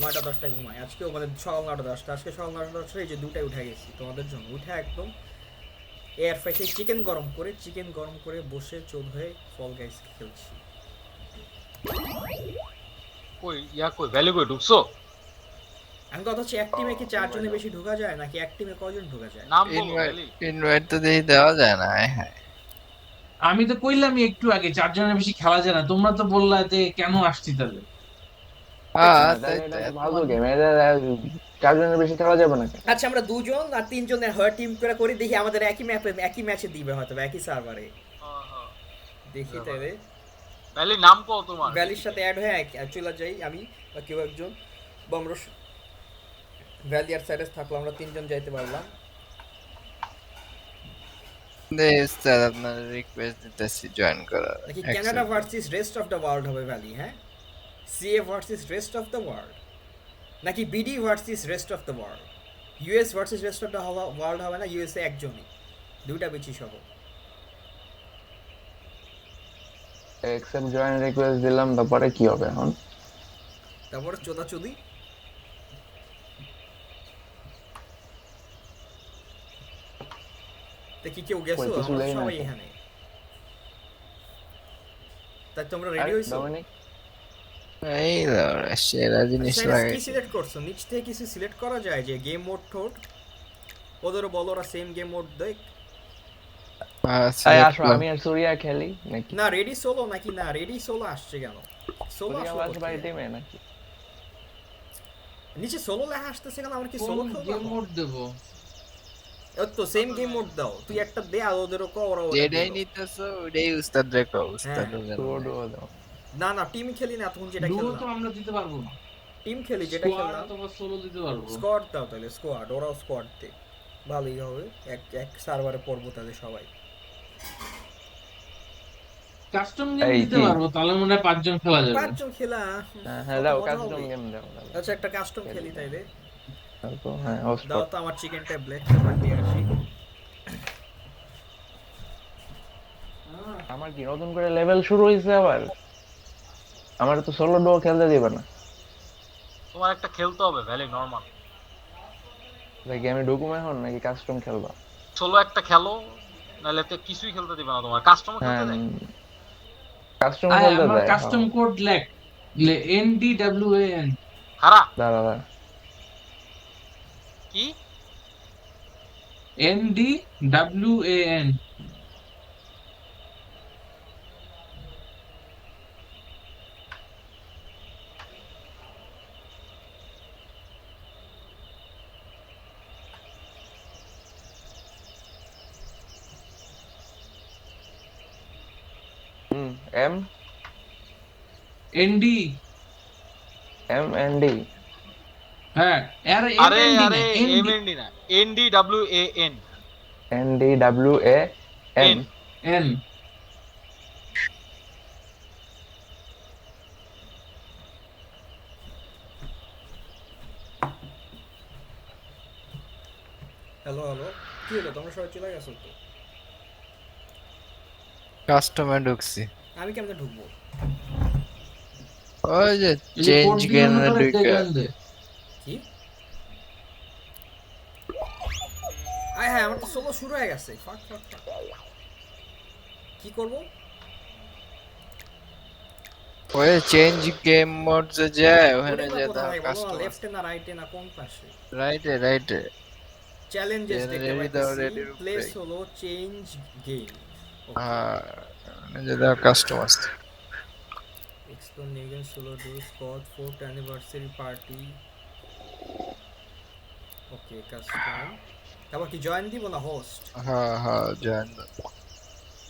9টা-10টায় ঘুমাই। আজকেও মানে সকাল 9টা-10টা, আজকে সকাল 9টা-10টা, এই যে 2টায় উঠে গেছি তোমাদের জন্য। উঠে একদম এয়ার ফ্রাইতে চিকেন গরম করে বসে চোদ হয়ে ফল গাইস খেলছি। কই ইয়া কই ভ্যালি কই ঢুকছো? আমি কথা হচ্ছে এক টিমে কি 4 জনের বেশি ঢোকা যায় নাকি এক টিমে কয়জন ঢোকা যায়? নাম বলো ভ্যালি। ইনভাইট তো দেখি দেওয়া যায় না। হ্যাঁ আমি তো কইলামই একটু আগে 4 জনের বেশি খেলা যায় না, তোমরা তো বললা যে কেন আসছি তাহলে। হ্যাঁ তাহলে এটা তো ভালো গেম, এটা 4 জনের বেশি খেলা যাবে না। আচ্ছা আমরা 2 জন আর 3 জনের হয় টিম করে করি, দেখি আমাদের একই ম্যাপে একই ম্যাচে দিবে হয়তো বা একই সার্ভারে, হ্যাঁ, হ্যাঁ। দেখি তাইলে। ভ্যালি নাম কও তোমার? ভ্যালির সাথে অ্যাড হয়ে চলে যাই আমি বা কেউ একজন, বা আমরা ভ্যালি আর সাইডেস থাকলো, আমরা 3 জন যাইতে পারলাম। স্যার আপনার রিকোয়েস্ট দিতেছি জয়েন করার। নাকি Canada versus rest of the world হবে ভ্যালি? হ্যাঁ, CA versus rest of the world, নাকি BD versus rest of the world? US versus rest of the world হবে না? ইউএসএ একজনই, দুইটা বেশি সহ। অ্যাকসেপ্ট জয়েন রিকোয়েস্ট দিলাম, তারপরে কি হবে এখন? তারপরে চোদাচুদি। দেখি কেউ গেছো? কই, কিছু আমরা লেগে সবাই নাই তো। এখানে। তাই তোমরা রেডি হইছো? ডমিনিক এই দাঁড়া, সেরা জিনিস সাইরাস, লাগে। কি সিলেক্ট করছো? নিচ থেকে কিছু সিলেক্ট করা যায় যে গেম মোড টোড? ওদেরও বলো ওরা সেম গেম মোড দেখ। আসো আমি আর সুরিয়া খেলি নাকি? না রেডি সোলো নাকি? না রেডি সোলো আসছে কেন? সোলো সুরিয়া আসলো আছে ভাই কোথায়? টিমে নাকি? নিচে সোলো লেখা আসতেছে কেন? আমরা কি কোন সোলো খেলবো গেম এখন? মোড দেবো? ওই তো সেম গেম মোড দাও, তুই একটা দে আর ওদেরও কো, ওরা ওটা যেটাই দিলো। নিতেছো ওটাই উস্তাদ রেখো, উস্তাদ হ্যাঁ। ডুও দাও। না না টিম খেলি না, এতক্ষণ যেটা ডুও তো খেললাম আমরা দিতে পারবো না, টিম খেলি, যেটা স্কোয়াড খেললাম। অথবা সোলো দিতে পারবো। স্কোয়াড দাও তাহলে, স্কোয়াড, ওরাও স্কোয়াড দে, ভালোই হবে। এক এক সার্ভারে পড়বো তাহলে সবাই। কাস্টম গেম এই দিতে কি? পারবো, তাহলে মনে হয় 5 জন খেলা যাবে। পাঁচজন খেলা হ্যাঁ কত দাও মজা কাস্টম হবে। গেম দাও তাহলে। আচ্ছা একটা কাস্টম খেলি তাইলে। তারপর হ্যাঁ দাও হটস্পট। তো আমার চিকেন ট্যাবলেট পেপার দিয়ে আসি। আমার কি নতুন করে লেভেল শুরু হয়েছে আবার? আমার তো সোলো ডুও খেলতে দিবে না। তোমার একটা খেলতে হবে ভ্যালি নরমাল। ভাই গেমে ঢুকুম এখন নাকি কাস্টম খেলবা? সোলো একটা খেলো, নাহলে তো কিছুই খেলতে দিবে না তোমার। কাস্টমার হ্যাঁ খেলতে দেয়? কাস্টম আয় খেলতে আমার দেয়। কাস্টম কোড লেখ, NDWAN, হারা দাঁড়া দাঁড়া। কি? NDWAN। M ND, M N D. হ্যাঁ আরে আরে MND আরে না ND, এমএনডি না, NDWAN। N D W A N. N. N। Hello hello, কি হলো তোমরা সবাই চলে গেছো তো? কাস্টমে ঢুকছি। আমি কেমনে ঢুকবো? ওই যে এই যে চেঞ্জ কোড দিয়ে অন্য গেমে করে ঢুকে দেখলেন দে। কি? আয় হ্যাঁ, আমার তো সোলো শুরু হয়ে গেছে। ফাক ফাক ফাক। কি করবো? ওই চেঞ্জ গেম মোড যে যায় ওখানে ওটা যে কোথায় দাও বলো না, কাস্টমার লেফটে না রাইটে না কোন পাশে? রাইটে রাইটে চ্যালেঞ্জেস দেখতে রেডি দাও পাইতেছি। রেডির প্লেস উপরে হলো চেঞ্জ গেম। হ্যাঁ ওখানে যে দাও customer explore new game solo do Scott 4th anniversary party. Okay custom. তারপর কি জয়েন দিব না হোস্ট? হ্যাঁ হ্যাঁ জান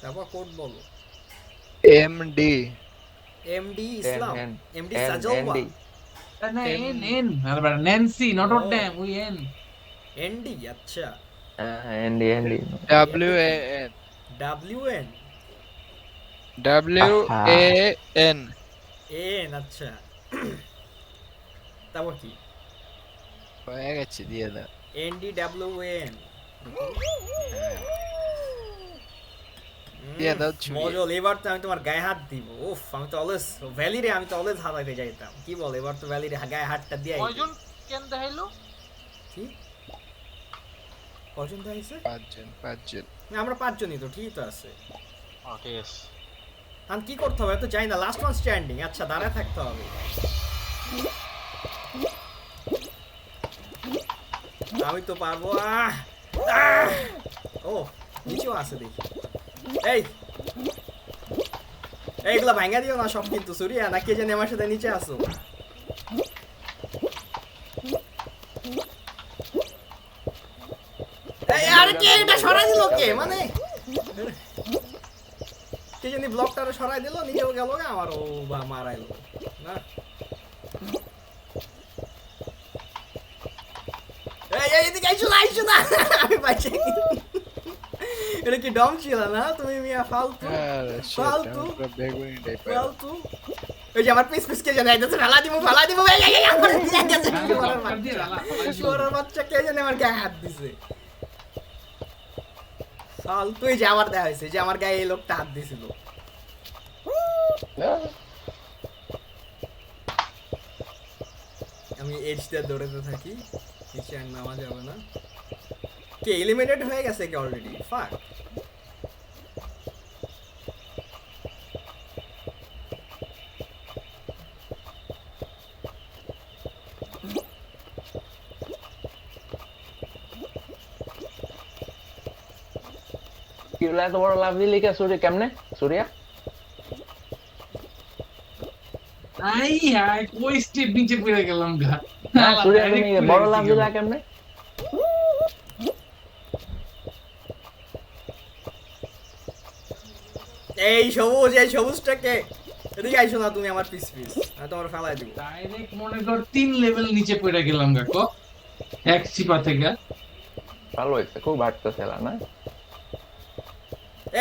তারপর কোড বলো। MD MD Islam, N MD N সাজলবা, ডি। না N আরে বাড়া ন্যান্সি নট ও। অট ড্যাম ওই N। এনডি। আচ্ছা হ্যাঁ N D N D. WAN W N WAN N. আচ্ছা তারপর কি? হয়ে গেছে দিয়ে দাও এনডি ডাব্লিউএন। দিয়ে দাও ছুরি মজল, এবার তো আমি তোমার গায়ে হাত দিব। উফ, আমি তো অলওয়েজ ভ্যালিরে, আমি তো অলওয়েজ হাতাইতে যাইতাম। কি বল, এবার তো ভ্যালিরে গায়ে হাতটা দিয়ে কয়জন কেন দেখাইলো? কি কজন দেখাইছে? পাঁচজন না, আমরা পাঁচজনই তো, ঠিকই তো আছে। ঠিক আছে। আমি কি করতে হবে তো জানি না। Last one standing. আচ্ছা দাঁড়ায় থাকতে হবে। আমি তো পারবো। ও নিচেও আছে দেখি। এই এইগুলা ভাঙা দিও না সব কিন্তু, সুরিয়া না কে জানি আমার সাথে নিচে আসো। আরে কে এটা সরাই দিল? কে মানে কে জানি ব্লকটারে সরাই দিল, নিজেও গেল, আমারও মারাইলো না। এদিকে আইসো না, আইসো না, আমি বাঁচে। এটা কি ডম ছিল না তুমি মিয়া? ফালতু ফালতু ফালতু। ওই যে আমার পিস পিস কে জানি আইতেছে, ফেলা দিব ফেলা দিব। শুয়োরের বাচ্চা কে জানি আমার গায়ে হাত দিছে। ফালতু। এই যে আমার দেয়া হয়েছে, যে আমার গায়ে এই লোকটা হাত দিছিল। আমি এজটা দৌড়াতে থাকি, নিচে আর নামা যাবে না। কে এলিমিনেট হয়ে গেছে কি অলরেডি? ফাক। কি হলো এত বড় লাভ দিলি কে সূর্য কেমনে সূর্যা আই হাই কই স্টেপ নিচে পড়ে গেলাম গা হ্যাঁ সূর্য তুমি বড় লাভ দিলা কেমনে এই সবুজটাকে এদিকে আইসো না তুমি আমার পিস আমি তোমার ফেলাই দিব। ডাইরেক্ট মনে কর 3 লেভেল নিচে পড়ে গেলাম গা ক এক চিপা থেকে ভালো হইছে খুব বাড়তেছে না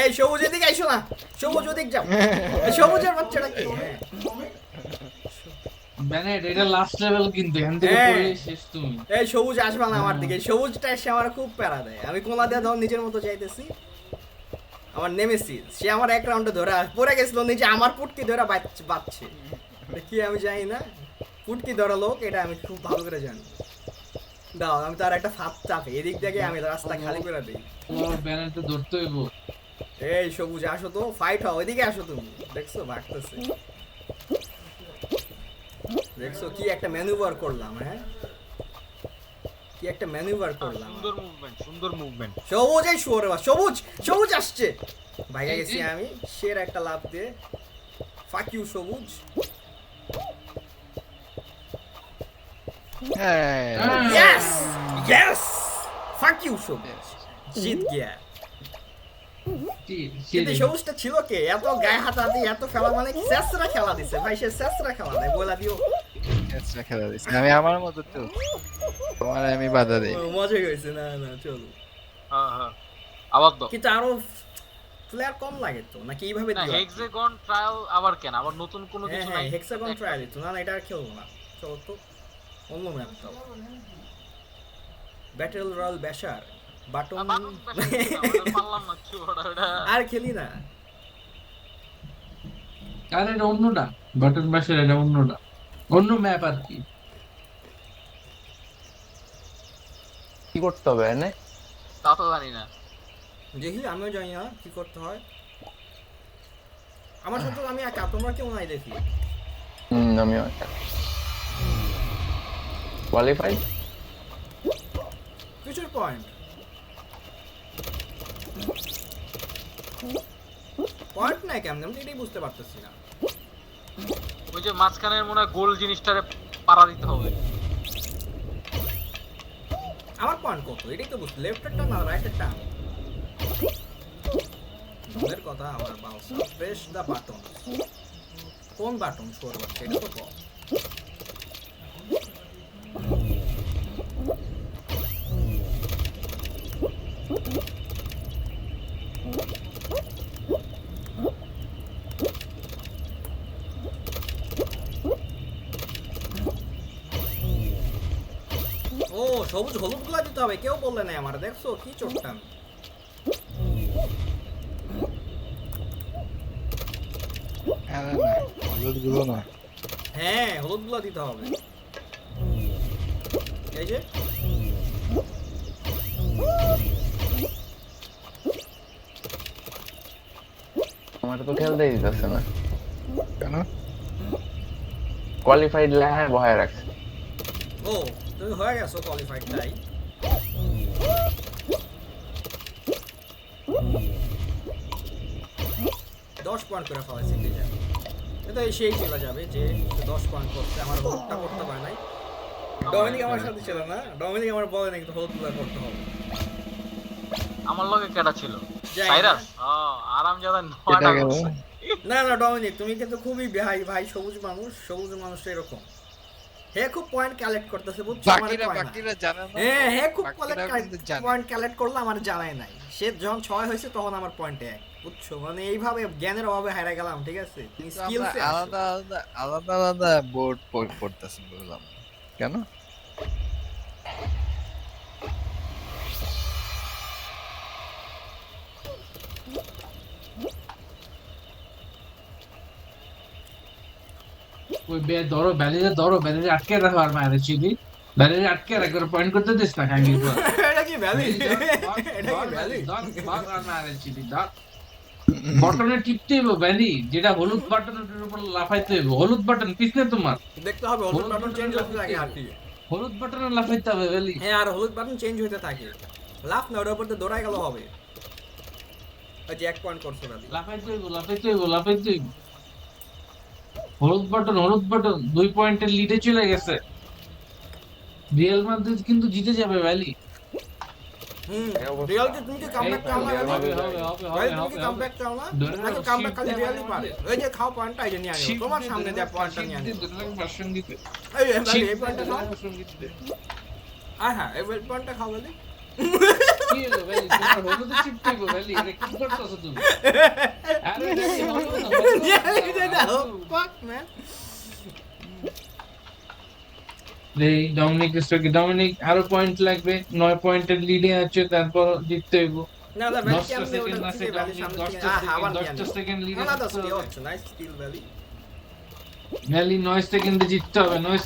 এই সবুজ এদিকে আইসো না, সবুজ ওদিক যাও। এই সবুজের বাচ্চাটা কি? ব্যানেট এটা লাস্ট লেভেল কিন্তু এখান থেকে হ্যাঁ। পড়লে শেষ তুমি এই সবুজ আসবা না আমার দিকে, সবুজটা এসে আমার খুব প্যারা দেয়। আমি কোলা দিয়ে ধর নিজের মতো চাইতেছি, আমার নেমেসিস সে আমার এক রাউন্ডে ধরে পড়ে গেছিল নিচে, আমার পুটকি ধরে বাচ্চে কি আমি জানি না, পুটকি ধরা লোক এটা আমি খুব ভালো করে জানি। দাও আমি তার একটা ফাঁদ চাপে এদিক থেকে আমি রাস্তা খালি করে দিই। তোমার ব্যানেটটা ধরতে হইব এই সবুজ আসো তো, ফাইট হও, ওইদিকে আসো তুমি। দেখছো ভাগতেছে, দেখছো কি একটা ম্যানুভার করলাম। হ্যাঁ কি একটা ম্যানুভার করলাম। সুন্দর মুভমেন্ট সবুজ এই শুয়োরে বা সবুজ আসছে, ভাইগা গেছি আমি শের একটা লাভ দিয়ে। ফাক ইউ সবুজ। হ্যাঁ यस यस ফাক ইউ সবুজ, জিত গিয়া। কিন্তু সবুজটা ছিল কে? এত গায়ে হাত দিয়ে এত খেলা, মানে শেষরা খেলা দিছে ভাই, সে শেষরা খেলা দেয় বলা দিও। আচ্ছা খেলা দিচ্ছি আমি আমার মতো তো, তোমার আমি বাধা দেই। মজা হয়েছে। না না চলো, হ্যাঁ হ্যাঁ আবার দাও কিন্তু আরো প্লেয়ার কম লাগে তো নাকি এইভাবে না দিও? হেক্সাগন ট্রায়াল আবার কেন আবার নতুন কোনো হ্যাঁ কিছু হ্যাঁ নাই হেক্সাগন ট্রায়াল দিত না, এটা আর খেলবো না। চলো তো অন্য ম্যাপ দাও। ব্যাটল রয়্যাল ব্যাশার বাটন পারলাম না কি ওটা আর খেলি না। আর এটা অন্যটা বাটন বাসের, এটা অন্যটা অন্য ম্যাপ আর কি। কি করতে হবে এনে তা তো জানি না দেখি আমিও জানি না কি করতে হয়। আমার সাথে আমি একা, তোমরা কেউ নাই দেখি। আমিও কোয়ালিফাইড কিছুর পয়েন্ট নাই কেমন, আমি এটাই বুঝতে পারতেছি না। ওই যে মাঝখানের মনে হয় গোল জিনিসটারে পাড়া দিতে হবে। আমার পয়েন্ট কত এটাই তো বুঝতে, লেফটেরটা না রাইটেরটা। দলের কথা আমার বাউন্স প্রেস দা বাটন, কোন বাটন শোর বাচ্চা এটা তো কম। ও সবুজ হলুদ গুলা দিতে হবে, কেউ বললে না আমার। দেখছো কি চোটটা আমি। আরে না হলুদ গুলো না, হ্যাঁ হলুদ গুলা দিতে হবে। এই যে আমার তো খেলতেই দিতেছে না কেন? কোয়ালিফাইড লেখা বহায় রাখছে ও তুমি হয়ে গেছো কোয়ালিফাইড, তাই 10 পয়েন্ট করে ফেলাইছে ক্লিয়ার। এটা সেই চলে যাবে যে 10 পয়েন্ট করতে, আমার হলুদটা করতে পারে নাই। ডমিনিক আমার সাথে ছিল না, ডমিনিক আমার বলে নাকি হলুদটা করতে হবে। আমার লগে কেডা ছিল যাই না। সাইরাস আরামজাদা কেটে নয়টা গেল। করছে। না না ডমিনিক তুমি কিন্তু খুবই ভাই সবুজ মানুষ এরকম। হে খুব পয়েন্ট কালেক্ট করতেছে বুঝছো, আমার বাকিরা জানে না। হ্যাঁ খুব বাকিরা কিন্তু জানে। পয়েন্ট কালেক্ট করলে আমার জানাই নাই। সে যখন 6 হয়েছে তখন আমার পয়েন্ট 1 বুঝছো, মানে এইভাবে জ্ঞানের অভাবে হারা গেলাম। ঠিক আছে তুমি কিন্তু স্কিলস আমরা আলাদা বোর্ড পড়তেছি, বুঝলাম না। কেন? ওই ধরো ব্যালেরে আটকে রাখো আর মায়ের চিলি ব্যালেরে আটকে রাখো, পয়েন্ট করতে দিস না খাঙ্গি এটা কি ভ্যালি? এটা কি ভ্যালি? বটনে টিপতে হইব ভ্যালি, যেটা হলুদ বাটনের উপর লাফাইতে হইব। হলুদ বাটন পিছনে তোমার, দেখতে হবে হলুদ বাটন চেঞ্জ হতে থাকে আর কি। হলুদ বাটনে লাফাইতে হবে ভ্যালি। হ্যাঁ আর হলুদ বাটন চেঞ্জ হতে থাকে, লাফ না ওটার উপর তো দৌড়াই গেল হবে। ওই যে 1 পয়েন্ট করছে ভ্যালি। লাফাইতে হইব। হলুদ বাটন 2 পয়েন্টের লিডে চলে গেছে। রিয়াল মাদ্রিদ কিন্তু জিতে যাবে ভ্যালি। এই অবস্থা। রিয়াল কি তুমি কি কামব্যাক চাও না হবে ভ্যালি? হবে ভাই তুমি কি কামব্যাক চাও না? ধরে নাকি নাও, কামব্যাক shift খালি দিয়ে রিয়ালই পারে? ওই যে খাও পয়েন্টটা এই যে নিয়ে আনিও, তোমার সামনে দেয়া পয়েন্টটা নিয়ে আনিও। এই ভ্যালি এই পয়েন্টটা খাও। হ্যাঁ এই পয়েন্টটা খাও ভ্যালি। কি হলো ভ্যালি, তোমার হলুদে শিফট হইব ভ্যালি, এটা কি করতেছো তুমি? আরে ভ্যালি Fuck man. ডমিনিক আরো পয়েন্ট লাগবে, 9 পয়েন্টের লিডে আছে, তারপর জিততে হইব। না না ভ্যালি 10টা কেমনে সেকেন্ড ওটা আছে, থেকে ভ্যালি সামনে থেকে 10টা আবার নিয়ে 10টা আনিও। সেকেন্ড লিডে না না স্টিল হচ্ছে নাইস স্টিল ভ্যালি। ভ্যালি 9 সেকেন্ডে জিততে হবে, 9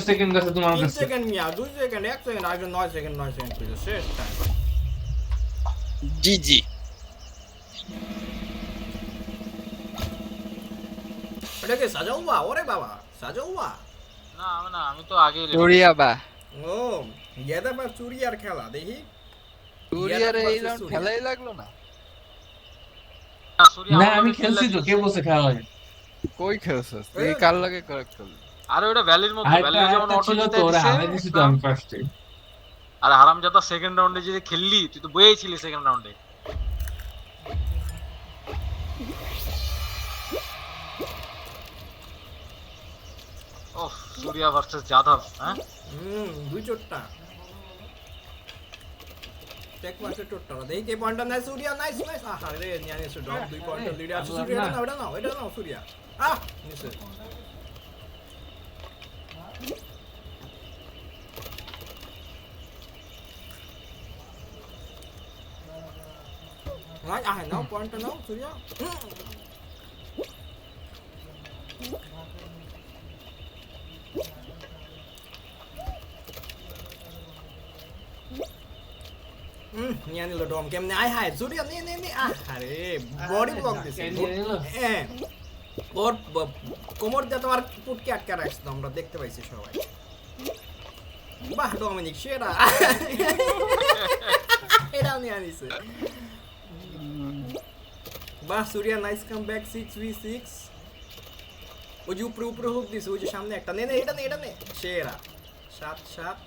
সেকেন্ড আছে তোমার 3 কাছে। সেকেন্ড মিয়া 2 সেকেন্ড 1 সেকেন্ড আর 9 সেকেন্ড প্লিজ শেষ টাইম। জিজি। এটা কি সাজাওয়া? ওরে বাবা সাজাওয়া। না আমি তো আগেই চুরিয়া বা ও ইয়াদা বা চুরিয়ার খেলা দেখি। চুরিয়ার ইয়াদা এই versus রাউন্ড চুরিয়া। খেলাই লাগলো না। না আমি খেলছি তো, কে বলছে খেলা হয়? কই খেলছস তুই? কার লাগে কারেক্ট খেললি? আরে ওটা ভ্যালির মধ্যে, ভ্যালি যেমন অটো ছিল জিতে তো, ওরা দিছে। হারাই দিছি তো আমি ফার্স্টে। আরে হারামজাদা সেকেন্ড রাউন্ডে যে খেললি, তুই তো বইয়েই ছিলি সেকেন্ড রাউন্ডে। ওহ সূর্যা ভার্সেস যাদব, হ্যাঁ দুই চোটটা টেক মাসে চোটটা দেখি কে পয়েন্টটা নেয়। সূর্যা নাইস নাইস। আরে নিয়ে আনিস ড্রপ 2 পয়েন্টের লিড আছে সূর্যা। এটা নাও সূর্যা। নিচে নাও পয়েন্টটা নাও সূর্যা। নিয়ে নিল ডম কেমনে আয় হায় সূর্যা নে আরে বডি ব্লক দিছে। হ্যাঁ ওর কোমর দিয়ে তোমার পুটকে আটকে রাখছে তো, আমরা দেখতে পাইছি সবাই। বাহ ডমিনিক সেরা। এটাও নিয়ে আনিছে। বাহ সূর্যা নাইস কাম ব্যাক 6v6। ওই যে উপরে হুক দিছে, ওই যে সামনে একটা নে এটা নে সেরা 7-7।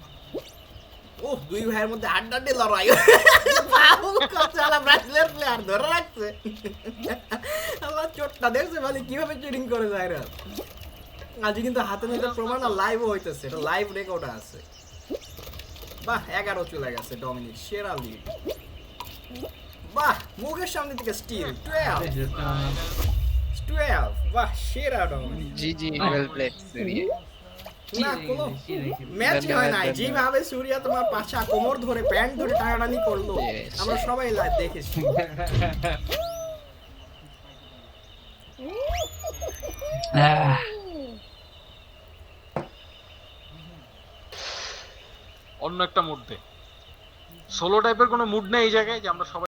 ওহ দুই ভাইয়ের মধ্যে আড্ডাড্ডি লড়াই। পাউল কচালা ব্রাজিলের প্লেয়ার ধরে রাখছে। আমার চোটটা দেখছে ভাই কিভাবে চিটিং করে যায় রে। আজ কিন্তু হাতে নিতে প্রমাণ আর লাইভও হইতেছে, এটা লাইভ রেকর্ড আছে। বাহ 11 চলে গেছে ডমিনিক সেরা লিড। বাহ মুখের সামনে থেকে স্টিল 12 বাহ সেরা ডমিনিক। জিজি ওয়েল প্লেড চুরিয়া। না কোনো ম্যাচ হয় নাই, যেভাবে সূর্যা তোমার পাছা কোমর ধরে প্যান্ট ধরে টানাটানি করলো আমরা সবাই লাইভ দেখেছি। অন্য একটা মুড দে। সোলো টাইপের কোনো মুড নেই এই জায়গায় যে আমরা সবাই